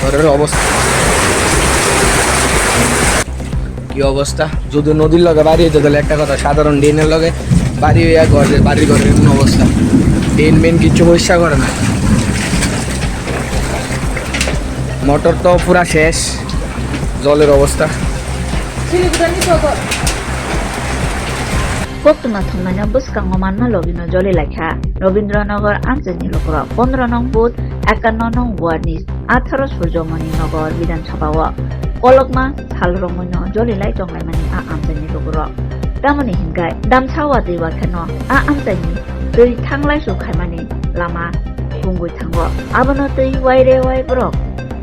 ঘরের অবস্থা কি অবস্থা, যদি নদীর লগে বাড়ি হইতে তাহলে একটা কথা, সাধারণ ড্রেনের লগে বাড়ি হইয়া বাড়ির ঘরের এমন অবস্থা, ড্রেন মেন কিচ্ছু পরিষ্কার করে না, মোটর তো পুরা শেষ, জলের অবস্থা। Koktuna thumnanya buskang omanna lobino joli lakha Robindranagar Amchaini Lukurok 15 nong buth 51 nong ward ni 18 Suryamani Nagar Bidhan Sabha o kolokma salrongmoino joli lai tonglai a Amchaini Lukurok tamoni hingkai damchawa dewa khano a Amchaini tui thanglai su khaimani lama bungui thango abono tui waire wai borok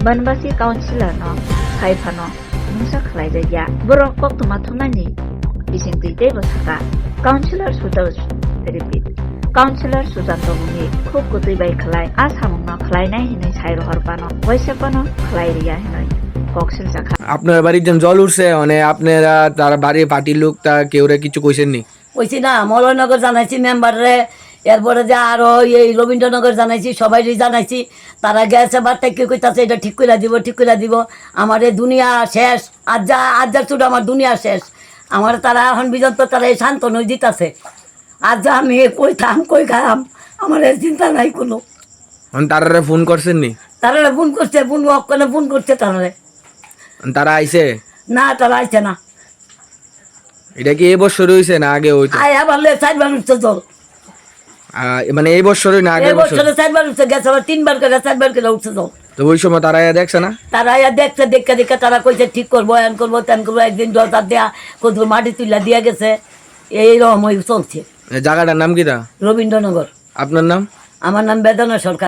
banbasi councilor no khaifano mungsa khlai jaya borok koktuma thumnani bising tui debo saka Councilor Sujanto Mungi খুব গতি by খালাই আসামন খালাই নাই হিনাই সাইরো হরপানো হইছেপানো খালাই রিয়া হিনাই কক্সিল জাখা। আপনার বাড়ির যেন জল উঠছে মানে আপনারা তার বাড়ির পার্টির লোক তা কেউরে কিছু কইছেন নি? কইছি না, মলয়নগর জানাইছি মেম্বাররে, এরপরে যে আরো এই রবীন্দ্রনগর জানাইছি, সবাই জানাইছি, তারা গেছে বার্তা কেউ কইতাছে এটা ঠিক করে দিব আমার এই দুনিয়া শেষ, আজ চুট আমার দুনিয়া শেষ, আমার তারা এখন পর্যন্ত তারা এই শান্তনু দিতেছে, আজ আমি কই খাম আমার চিন্তা নাই কোনো। তারা ফোন করছেন নি? তারা ফোন করছে, ফোন করছে তারা আইছে না, তারা আইছে না। এটা কি এই বছর হইছে না আগে হইতো? আবার 4বার উঠছে জল, মানে এই বছরই না আগের বছর? 4বার উঠছে, গেছে আবার 3বার করে 4বার করে উঠছে জল। তো ওই সময় তারা দেখছে না? তারা দেখছে, দেখে তারা কইছে ঠিক করবো, এন করবো তেন করবো, একদিন জলটা দেয়া কত মাটি তুলা দিয়া গেছে, এইরকম চলছে। জায়গাটার নাম কি? রবীন্দ্রনগর। আপনার নাম? আমার নাম বেদনা সরকার।